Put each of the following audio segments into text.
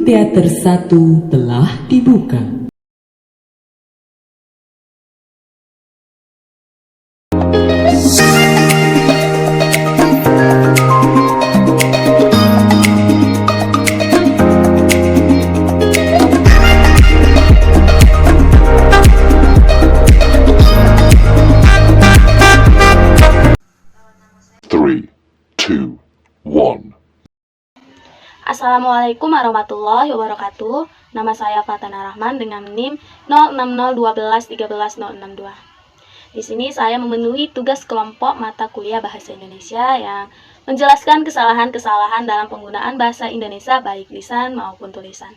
teater 1 telah dibuka. Three, two, one. Assalamualaikum warahmatullahi wabarakatuh. Nama saya Fatana Rahman dengan NIM 06012130062. Di sini saya memenuhi tugas kelompok mata kuliah Bahasa Indonesia yang menjelaskan kesalahan-kesalahan dalam penggunaan bahasa Indonesia baik lisan maupun tulisan.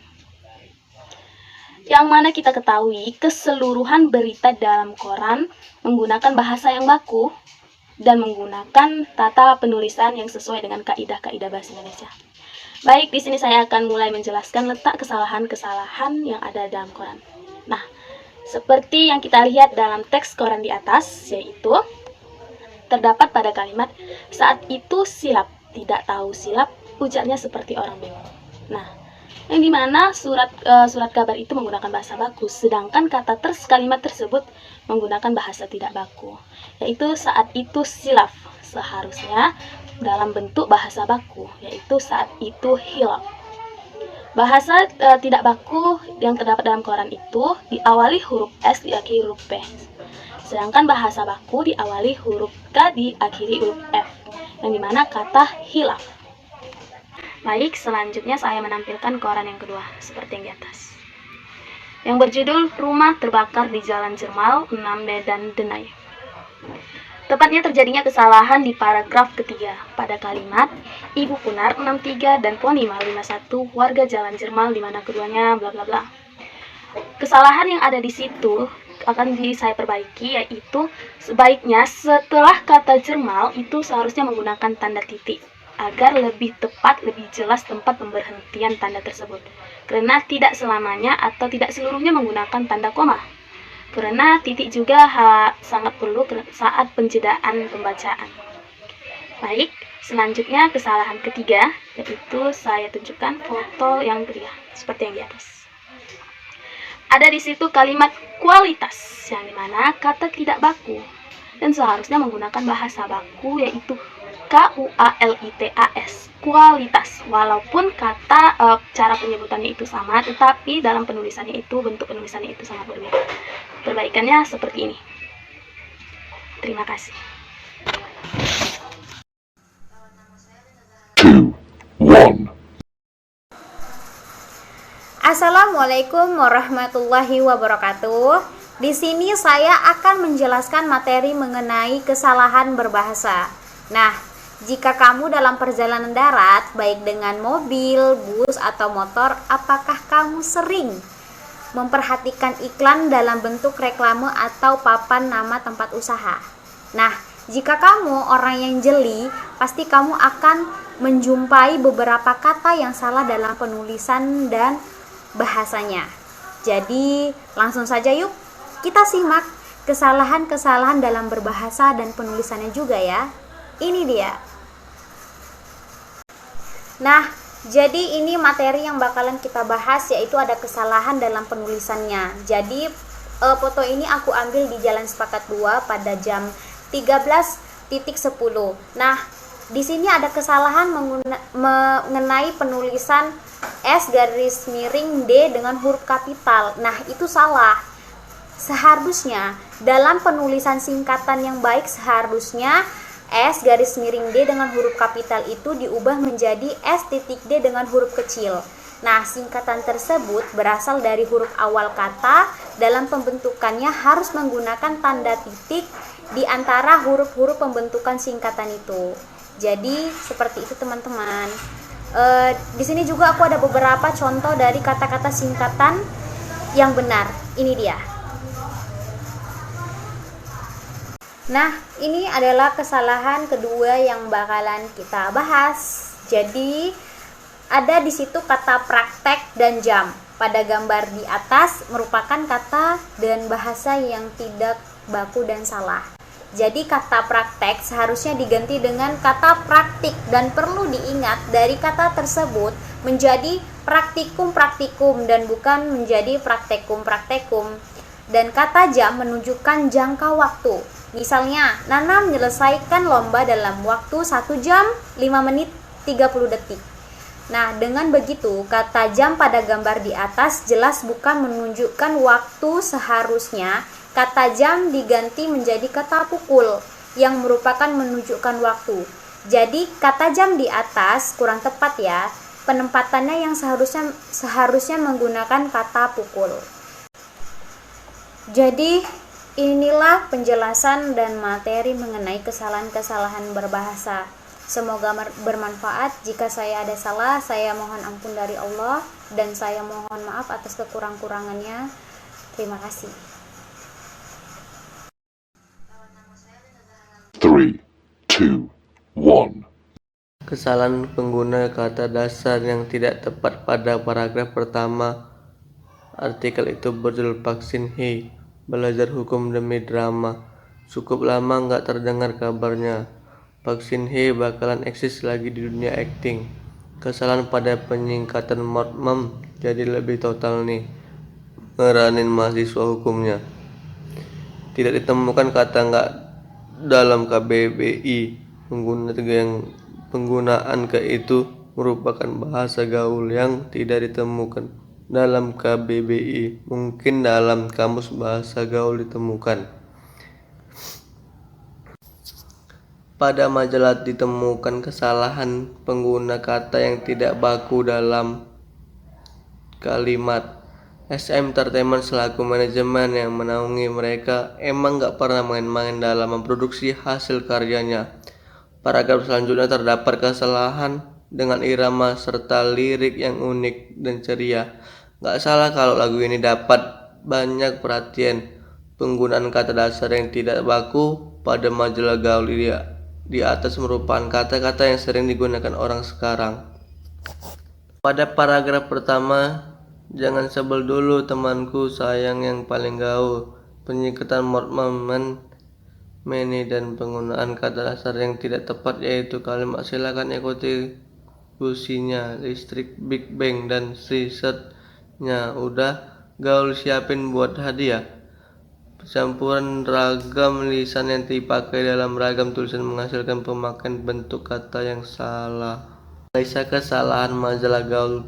Yang mana kita ketahui keseluruhan berita dalam koran menggunakan bahasa yang baku dan menggunakan tata penulisan yang sesuai dengan kaidah-kaidah bahasa Indonesia. Baik, di sini saya akan mulai menjelaskan letak kesalahan-kesalahan yang ada dalam koran. Nah, seperti yang kita lihat dalam teks koran di atas, yaitu terdapat pada kalimat saat itu silap, tidak tahu silap, ujarnya seperti orang bingung. Nah, yang dimana surat kabar itu menggunakan bahasa baku, sedangkan kata kalimat tersebut menggunakan bahasa tidak baku, yaitu saat itu silaf, seharusnya dalam bentuk bahasa baku, yaitu saat itu hilaf. Bahasa tidak baku yang terdapat dalam koran itu diawali huruf S diakhiri huruf P, sedangkan bahasa baku diawali huruf K diakhiri huruf F, yang dimana kata hilaf. Baik, selanjutnya saya menampilkan koran yang kedua, seperti yang di atas, yang berjudul Rumah Terbakar di Jalan Jermal, 6 Medan Denai. Tepatnya terjadinya kesalahan di paragraf ketiga pada kalimat Ibu Kunar 63 dan Poni 51 warga Jalan Jermal di mana keduanya bla bla bla. Kesalahan yang ada di situ akan saya perbaiki, yaitu sebaiknya setelah kata Jermal itu seharusnya menggunakan tanda titik agar lebih tepat, lebih jelas tempat pemberhentian tanda tersebut. Karena tidak selamanya atau tidak seluruhnya menggunakan tanda koma. Karena titik juga sangat perlu saat penjedaan pembacaan. Baik, selanjutnya kesalahan ketiga, yaitu saya tunjukkan foto yang kedua, seperti yang di atas. Ada di situ kalimat kualitas, yang dimana kata tidak baku, dan seharusnya menggunakan bahasa baku, yaitu kualitas, kualitas. Walaupun kata cara penyebutannya itu sama, tetapi dalam penulisannya itu, bentuk penulisannya itu sangat berbeda. Perbaikannya seperti ini. Terima kasih. 2, 1. Assalamualaikum warahmatullahi wabarakatuh. Di sini saya akan menjelaskan materi mengenai kesalahan berbahasa. Nah, jika kamu dalam perjalanan darat, baik dengan mobil, bus, atau motor, apakah kamu sering memperhatikan iklan dalam bentuk reklame atau papan nama tempat usaha? Nah, jika kamu orang yang jeli, pasti kamu akan menjumpai beberapa kata yang salah dalam penulisan dan bahasanya. Jadi, langsung saja yuk kita simak kesalahan-kesalahan dalam berbahasa dan penulisannya juga ya. Ini dia. Nah, jadi ini materi yang bakalan kita bahas, yaitu ada kesalahan dalam penulisannya. Jadi foto ini aku ambil di Jalan Sepakat 2 pada jam 13.10. Nah, di sini ada kesalahan mengenai penulisan S garis miring D dengan huruf kapital. Nah, itu salah. Seharusnya dalam penulisan singkatan yang baik, seharusnya S garis miring D dengan huruf kapital itu diubah menjadi S titik D dengan huruf kecil. Nah, singkatan tersebut berasal dari huruf awal kata. Dalam pembentukannya harus menggunakan tanda titik di antara huruf-huruf pembentukan singkatan itu. Jadi seperti itu teman-teman. Di sini juga aku ada beberapa contoh dari kata-kata singkatan yang benar. Ini dia. Nah, ini adalah kesalahan kedua yang bakalan kita bahas. Jadi, ada di situ kata praktek dan jam. Pada gambar di atas merupakan kata dan bahasa yang tidak baku dan salah. Jadi, kata praktek seharusnya diganti dengan kata praktik, dan perlu diingat dari kata tersebut menjadi praktikum-praktikum dan bukan menjadi praktekum-praktekum. Dan kata jam menunjukkan jangka waktu. Misalnya, Nana menyelesaikan lomba dalam waktu 1 jam 5 menit 30 detik. Nah, dengan begitu, kata jam pada gambar di atas jelas bukan menunjukkan waktu. Seharusnya kata jam diganti menjadi kata pukul yang merupakan menunjukkan waktu. Jadi, kata jam di atas kurang tepat ya. Penempatannya yang seharusnya menggunakan kata pukul. Jadi, inilah penjelasan dan materi mengenai kesalahan-kesalahan berbahasa. Semoga bermanfaat. Jika saya ada salah, saya mohon ampun dari Allah dan saya mohon maaf atas kekurang-kurangannya. Terima kasih. 3, 2, 1. Kesalahan pengguna kata dasar yang tidak tepat pada paragraf pertama. Artikel itu berjudul Vaksin He, belajar hukum demi drama. Cukup lama nggak terdengar kabarnya. Vaksin He bakalan eksis lagi di dunia akting. Kesalahan pada penyingkatan mortmem jadi lebih total nih. Ngeranin mahasiswa hukumnya. Tidak ditemukan kata nggak dalam KBBI. Penggunaan ke itu merupakan bahasa gaul yang tidak ditemukan dalam KBBI. Mungkin dalam kamus bahasa gaul ditemukan. Pada majalah ditemukan kesalahan pengguna kata yang tidak baku dalam kalimat. SM Entertainment selaku manajemen yang menaungi mereka emang gak pernah main-main dalam memproduksi hasil karyanya. Paragraf selanjutnya terdapat kesalahan dengan irama serta lirik yang unik dan ceria. Gak salah kalau lagu ini dapat banyak perhatian. Penggunaan kata dasar yang tidak baku pada majalah gaul di atas merupakan kata-kata yang sering digunakan orang sekarang. Pada paragraf pertama, jangan sebel dulu temanku sayang yang paling gaul. Penyingkatan mortmamen meni dan penggunaan kata dasar yang tidak tepat yaitu kalimat silakan ikuti businya, listrik, Big Bang dan risetnya. Udah gaul siapin buat hadiah. Campuran ragam lisan yang dipakai dalam ragam tulisan menghasilkan pemakaian bentuk kata yang salah. Analisa kesalahan majalah gaul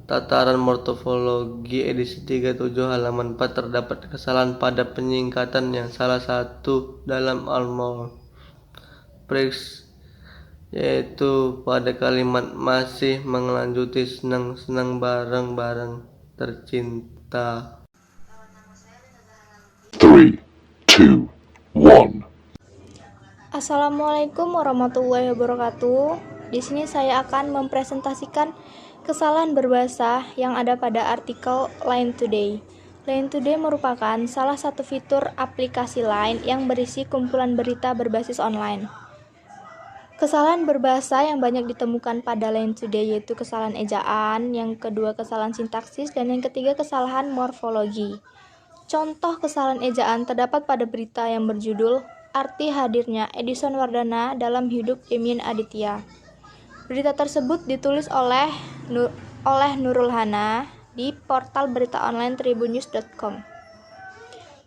tataran morfologi edisi 37 halaman 4 terdapat kesalahan pada penyingkatan yang salah satu dalam almor prix yaitu pada kalimat masih mengelanjuti senang-senang bareng-bareng tercinta. 3, 2, 1. Assalamualaikum warahmatullahi wabarakatuh. Di sini saya akan mempresentasikan kesalahan berbahasa yang ada pada artikel Line Today. Line Today merupakan salah satu fitur aplikasi Line yang berisi kumpulan berita berbasis online. Kesalahan berbahasa yang banyak ditemukan pada Line Today yaitu kesalahan ejaan, yang kedua kesalahan sintaksis, dan yang ketiga kesalahan morfologi. Contoh kesalahan ejaan terdapat pada berita yang berjudul Arti Hadirnya Edison Wardana dalam Hidup Emin Aditya. Berita tersebut ditulis oleh Nurul Hana di portal berita online tribunnews.com.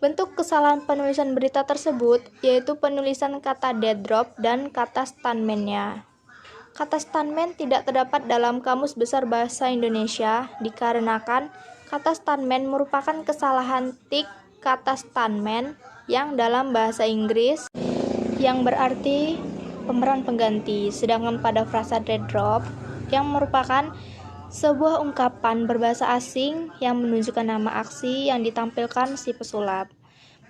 Bentuk kesalahan penulisan berita tersebut yaitu penulisan kata dead drop dan kata stuntman-nya. Kata stuntman tidak terdapat dalam Kamus Besar Bahasa Indonesia dikarenakan kata stuntman merupakan kesalahan tik kata stuntman yang dalam bahasa Inggris yang berarti pemeran pengganti, sedangkan pada frasa dead drop yang merupakan sebuah ungkapan berbahasa asing yang menunjukkan nama aksi yang ditampilkan si pesulap.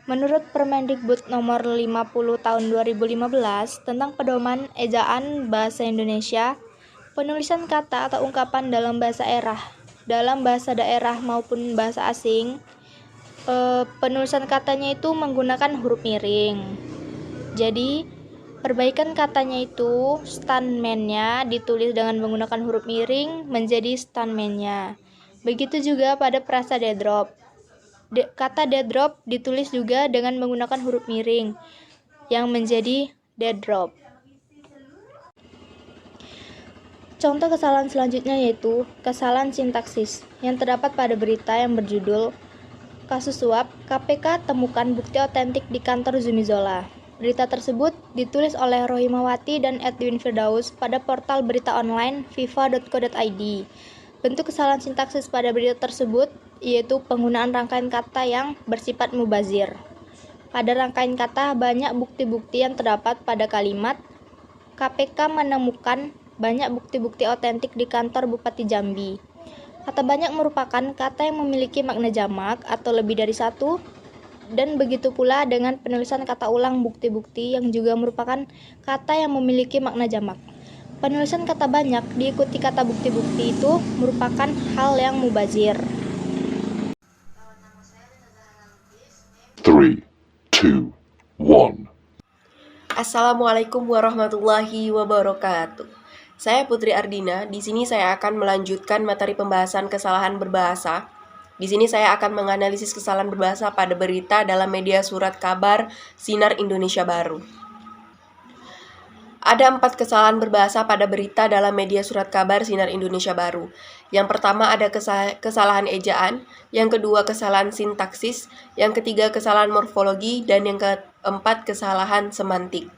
Menurut Permendikbud nomor 50 tahun 2015 tentang pedoman ejaan bahasa Indonesia, penulisan kata atau ungkapan dalam bahasa daerah maupun bahasa asing, penulisan katanya itu menggunakan huruf miring. Jadi perbaikan katanya itu stuntman-nya ditulis dengan menggunakan huruf miring menjadi stuntman-nya. Begitu juga pada frasa dead drop. Kata dead drop ditulis juga dengan menggunakan huruf miring yang menjadi dead drop. Contoh kesalahan selanjutnya yaitu kesalahan sintaksis yang terdapat pada berita yang berjudul Kasus Suap, KPK temukan bukti otentik di kantor Zumi Zola. Berita tersebut ditulis oleh Rohimawati dan Edwin Firdaus pada portal berita online viva.co.id. Bentuk kesalahan sintaksis pada berita tersebut yaitu penggunaan rangkaian kata yang bersifat mubazir. Pada rangkaian kata banyak bukti-bukti yang terdapat pada kalimat KPK menemukan banyak bukti-bukti otentik di kantor Bupati Jambi. Kata banyak merupakan kata yang memiliki makna jamak atau lebih dari satu, dan begitu pula dengan penulisan kata ulang bukti-bukti yang juga merupakan kata yang memiliki makna jamak. Penulisan kata banyak diikuti kata bukti-bukti itu merupakan hal yang mubazir. 3, 2, 1. Assalamualaikum warahmatullahi wabarakatuh. Saya Putri Ardina. Di sini saya akan melanjutkan materi pembahasan kesalahan berbahasa. Di sini saya akan menganalisis kesalahan berbahasa pada berita dalam media surat kabar Sinar Indonesia Baru. Ada 4 kesalahan berbahasa pada berita dalam media surat kabar Sinar Indonesia Baru. Yang pertama ada kesalahan ejaan, yang kedua kesalahan sintaksis, yang ketiga kesalahan morfologi, dan yang keempat kesalahan semantik.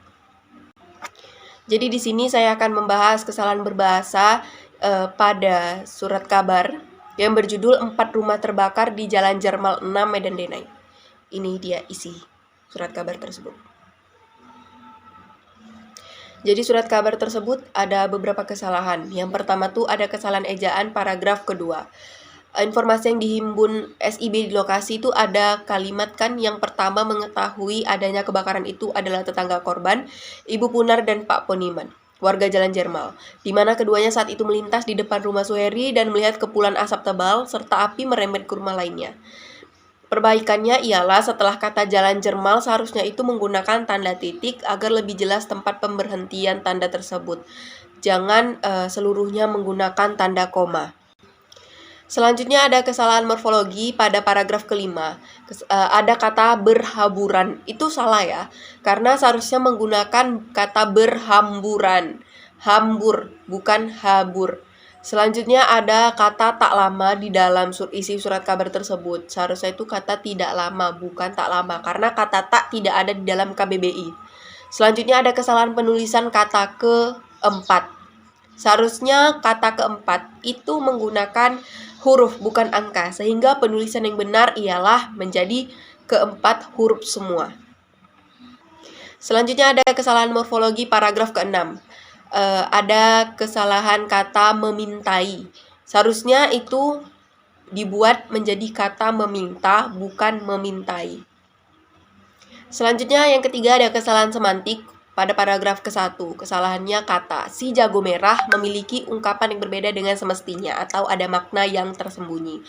Jadi di sini saya akan membahas kesalahan berbahasa pada surat kabar yang berjudul 4 rumah terbakar di Jalan Jermal 6 Medan Denai. Ini dia isi surat kabar tersebut. Jadi surat kabar tersebut ada beberapa kesalahan. Yang pertama tuh ada kesalahan ejaan paragraf kedua. Informasi yang dihimpun SIB di lokasi itu ada kalimat kan yang pertama mengetahui adanya kebakaran itu adalah tetangga korban, Ibu Punar dan Pak Poniman, warga Jalan Jermal, di mana keduanya saat itu melintas di depan rumah Suheri dan melihat kepulan asap tebal serta api merembet ke rumah lainnya. Perbaikannya ialah setelah kata Jalan Jermal seharusnya itu menggunakan tanda titik agar lebih jelas tempat pemberhentian tanda tersebut. Jangan seluruhnya menggunakan tanda koma. Selanjutnya ada kesalahan morfologi pada paragraf kelima. Ada kata berhamburan. Itu salah ya, karena seharusnya menggunakan kata berhamburan. Hambur, bukan habur. Selanjutnya ada kata tak lama di dalam isi surat kabar tersebut. Seharusnya itu kata tidak lama, bukan tak lama, karena kata tak tidak ada di dalam KBBI. Selanjutnya ada kesalahan penulisan kata keempat. Seharusnya kata keempat itu menggunakan huruf bukan angka, sehingga penulisan yang benar ialah menjadi keempat huruf semua. Selanjutnya ada kesalahan morfologi paragraf ke-6. Ada kesalahan kata memintai. Seharusnya itu dibuat menjadi kata meminta, bukan memintai. Selanjutnya yang ketiga ada kesalahan semantik. Pada paragraf ke-1, kesalahannya kata si jago merah memiliki ungkapan yang berbeda dengan semestinya atau ada makna yang tersembunyi.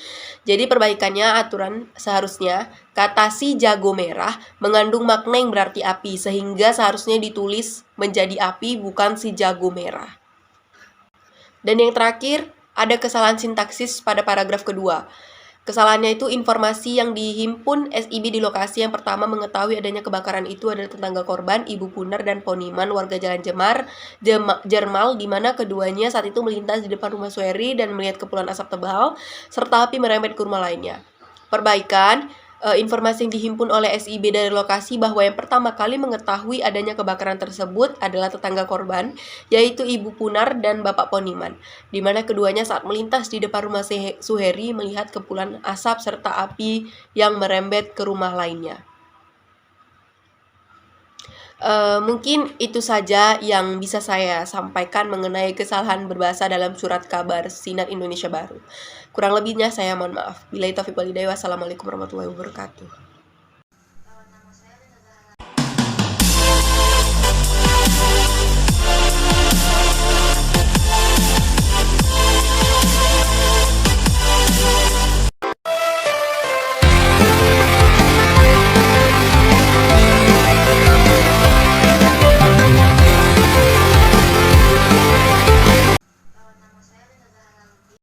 Jadi perbaikannya aturan seharusnya kata si jago merah mengandung makna yang berarti api, sehingga seharusnya ditulis menjadi api bukan si jago merah. Dan yang terakhir ada kesalahan sintaksis pada paragraf kedua. Kesalahannya itu informasi yang dihimpun SIB di lokasi yang pertama mengetahui adanya kebakaran itu adalah tetangga korban, Ibu Punar dan Poniman, warga Jalan Jermal, di mana keduanya saat itu melintas di depan rumah Suheri dan melihat kepulan asap tebal, serta api merembet ke rumah lainnya. Perbaikan, informasi yang dihimpun oleh SIB dari lokasi bahwa yang pertama kali mengetahui adanya kebakaran tersebut adalah tetangga korban, yaitu Ibu Punar dan Bapak Poniman, di mana keduanya saat melintas di depan rumah Suheri melihat kepulan asap serta api yang merembet ke rumah lainnya. Mungkin itu saja yang bisa saya sampaikan mengenai kesalahan berbahasa dalam surat kabar Sinar Indonesia Baru. Kurang lebihnya saya mohon maaf. Billahi taufiq wal hidayah. Wassalamualaikum warahmatullahi wabarakatuh.